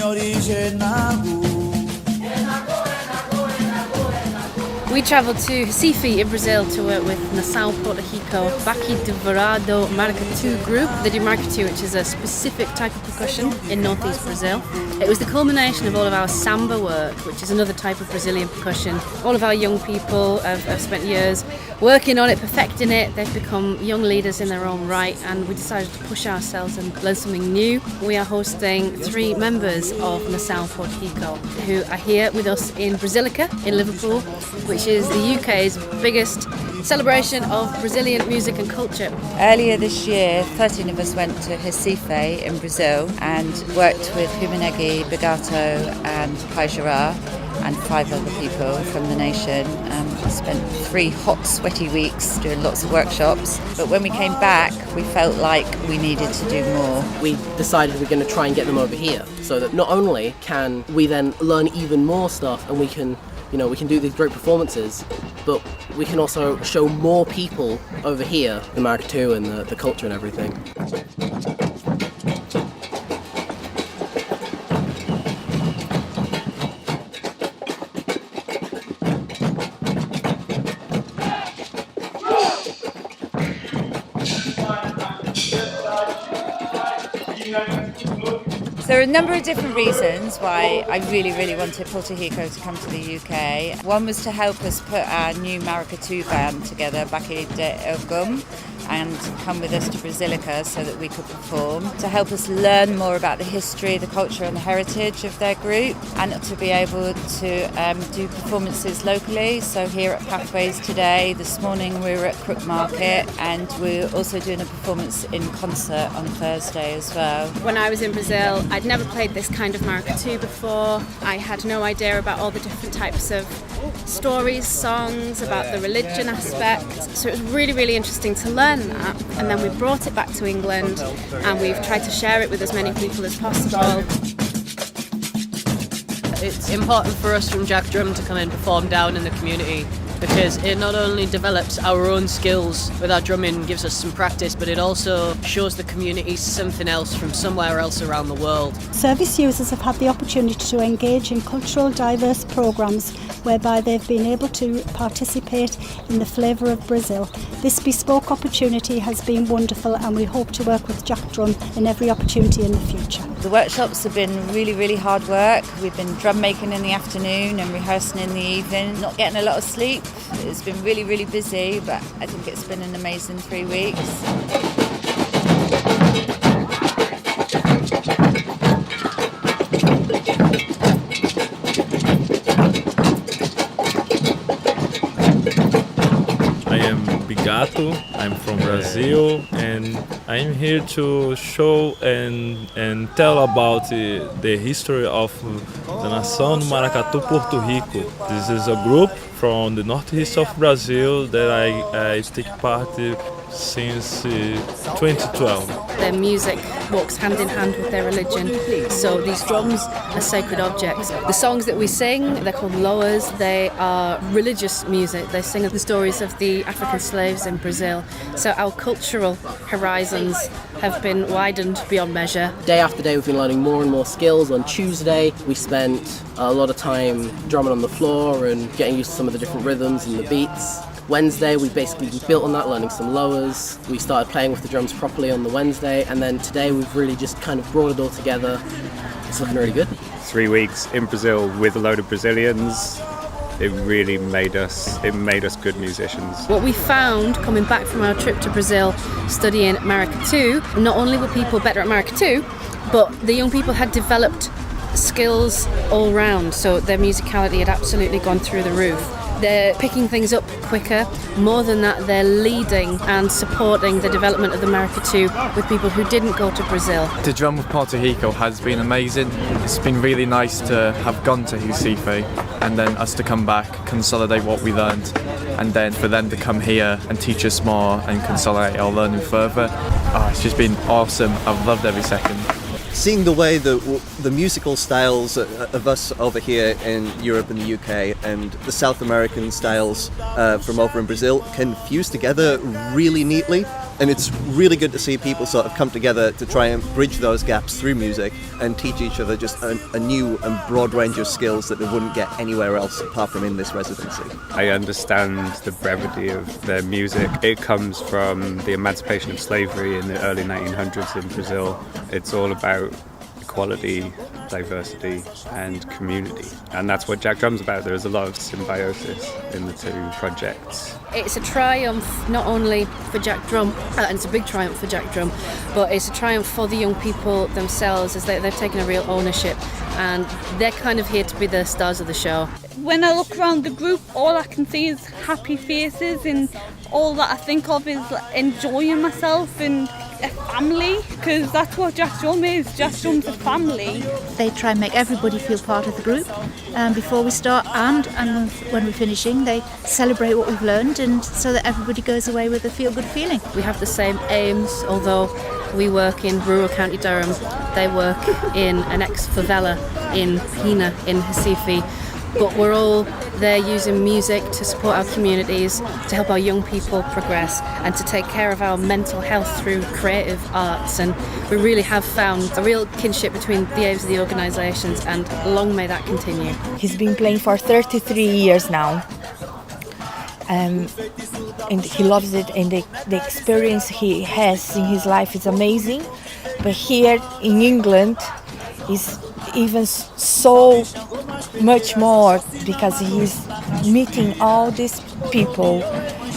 We travelled to Recife in Brazil to work with Nação, Porto Rico, Baque de Verado Maracatu group. They do maracatu, which is a specific type of percussion in northeast Brazil. It was the culmination of all of our samba work, which is another type of Brazilian percussion. All of our young people have spent years working on it, perfecting it. They've become young leaders in their own right, and we decided to push ourselves and learn something new. We are hosting 3 members of Nação Porto Rico who are here with us in Brasilica in Liverpool, which is the UK's biggest celebration of Brazilian music and culture. Earlier this year, 13 of us went to Recife in Brazil and worked with Humanegi, Begato and Paijara and 5 other people from the nation. Spent 3 hot, sweaty weeks doing lots of workshops. But when we came back, we felt like we needed to do more. We decided we're going to try and get them over here so that not only can we then learn even more stuff and we can do these great performances, but we can also show more people over here the maracatu and the culture and everything. There are a number of different reasons why I really wanted Puerto Rico to come to the UK. One was to help us put our new Maracatu band together, Baque de Verado, and come with us to Brasilica so that we could perform, to help us learn more about the history, the culture and the heritage of their group, and to be able to do performances locally. So here at Pathways today, this morning we were at Crook Market, and we're also doing a performance in concert on Thursday as well. When I was in Brazil, I'd never played this kind of maracatu before. I had no idea about all the different types of stories, songs, about the religion aspect. So it was really interesting to learn that, and then we brought it back to England and we've tried to share it with as many people as possible. It's important for us from Jack Drum to come and perform down in the community, because it not only develops our own skills with our drumming, gives us some practice, but it also shows the community something else from somewhere else around the world. Service users have had the opportunity to engage in cultural diverse programmes whereby they've been able to participate in the flavour of Brazil. This bespoke opportunity has been wonderful, and we hope to work with Jack Drum in every opportunity in the future. The workshops have been really hard work. We've been drum making in the afternoon and rehearsing in the evening, not getting a lot of sleep. It's been really busy, but I think it's been an amazing 3 weeks. I'm from Brazil, and I'm here to show and tell about the history of the Nação Maracatu Porto Rico. This is a group from the northeast of Brazil that I take part since 2012. Their music walks hand in hand with their religion, so these drums are sacred objects. The songs that we sing, they're called loas. They are religious music. They sing the stories of the African slaves in Brazil. So our cultural horizons have been widened beyond measure. Day after day we've been learning more and more skills. On Tuesday we spent a lot of time drumming on the floor and getting used to some of the different rhythms and the beats. Wednesday we basically built on that, learning some loas. We started playing with the drums properly on the Wednesday, and then today we've really just kind of brought it all together. It's looking really good. 3 weeks in Brazil with a load of Brazilians. It really made us good musicians. What we found coming back from our trip to Brazil studying maracatu, not only were people better at maracatu, but the young people had developed skills all round, so their musicality had absolutely gone through the roof. They're picking things up quicker. More than that, they're leading and supporting the development of the maracatu with people who didn't go to Brazil. To drum with Puerto Rico has been amazing. It's been really nice to have gone to Recife and then us to come back, consolidate what we learned, and then for them to come here and teach us more and consolidate our learning further. It's just been awesome. I've loved every second. Seeing the way the musical styles of us over here in Europe and the UK and the South American styles from over in Brazil can fuse together really neatly. And it's really good to see people sort of come together to try and bridge those gaps through music and teach each other just a new and broad range of skills that they wouldn't get anywhere else apart from in this residency. I understand the brevity of their music. It comes from the emancipation of slavery in the early 1900s in Brazil. It's all about equality, diversity and community, and that's what Jack Drum's about. There's a lot of symbiosis in the two projects. It's a triumph not only for Jack Drum, and it's a big triumph for Jack Drum, but it's a triumph for the young people themselves, as they've taken a real ownership, and they're kind of here to be the stars of the show. When I look around the group, all I can see is happy faces, and all that I think of is enjoying myself and a family, because that's what Jack Drum is. Jack Drum's a family. They try and make everybody feel part of the group before we start, and when we're finishing, they celebrate what we've learned, and so that everybody goes away with a feel-good feeling. We have the same aims, although we work in rural County Durham. They work in an ex-favela in Pina in Recife. But we're all there using music to support our communities, to help our young people progress, and to take care of our mental health through creative arts. And we really have found a real kinship between the aims of the organisations, and long may that continue. He's been playing for 33 years now. And he loves it, and the experience he has in his life is amazing. But here in England is even so much more, because he's meeting all these people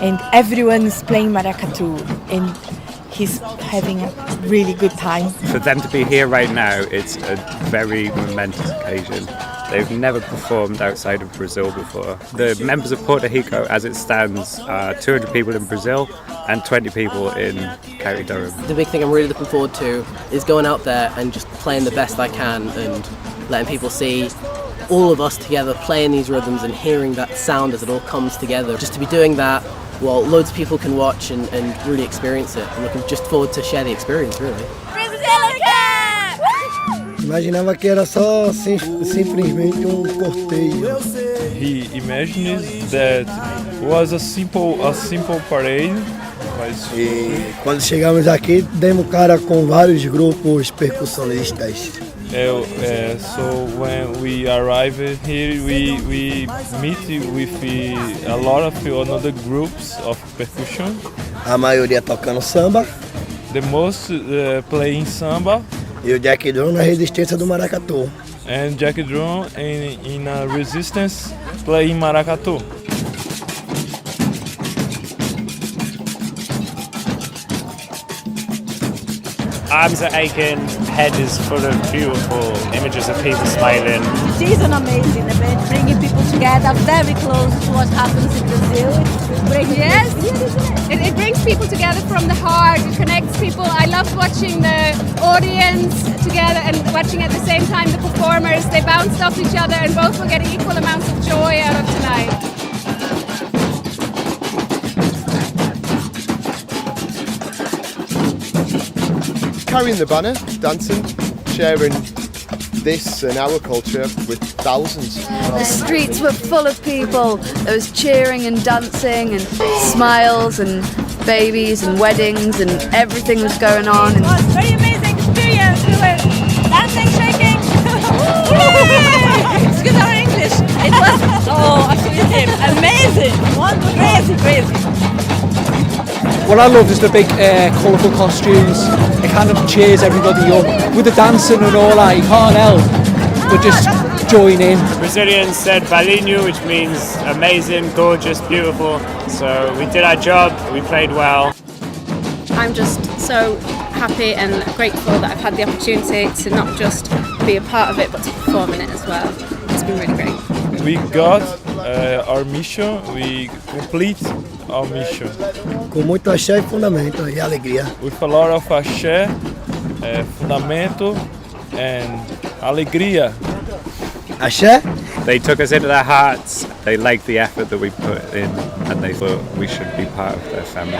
and everyone is playing maracatu, and he's having a really good time. For them to be here right now, it's a very momentous occasion. They've never performed outside of Brazil before. The members of Porto Rico, as it stands, are 200 people in Brazil and 20 people in County Durham. The big thing I'm really looking forward to is going out there and just playing the best I can and letting people see all of us together playing these rhythms and hearing that sound as it all comes together. Just to be doing that, well, loads of people can watch and really experience it. I'm looking just forward to share the experience, really. Imaginava que era só simplesmente cortejo. He imagines that was a simple parade. E quando chegamos aqui, demos cara com vários grupos percussionistas. So when we arrive here, we meet with a lot of other groups of percussion. A maioria tocando samba. The most playing samba. E o Jack Drum na resistência do maracatu. And Jack Drum in a resistance playing maracatu. Arms are aching, head is full of beautiful images of people smiling. She's an amazing event, bringing people together very close to what happens in Brazil. It brings people together from the heart, it connects people. I loved watching the audience together and watching at the same time the performers. They bounced off each other and both were getting equal amounts of joy out of tonight. Carrying the banner, dancing, sharing this and our culture with thousands. The streets were full of people. There was cheering and dancing and smiles and babies and weddings, and everything was going on. It was a very amazing experience. We were dancing, shaking. Excuse our English. It was absolutely amazing. Crazy. What I love is the big colourful costumes. It kind of cheers everybody up. With the dancing and all that, you can't help but just join in. Brazilians said balinho, which means amazing, gorgeous, beautiful. So we did our job, we played well. I'm just so happy and grateful that I've had the opportunity to not just be a part of it, but to perform in it as well. It's been really great. We got our mission, we complete our mission. Com muito axé e fundamento e alegria. With a lot of axé, fundamento and alegria. Axé? They took us into their hearts, they liked the effort that we put in, and they thought we should be part of their family.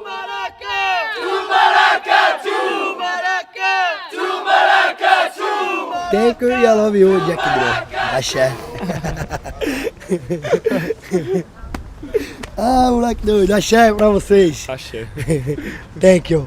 Maracatu! Thank you, I love you, Jack Bro. Axé. Moleque doido, axé pra vocês. Axé. Thank you.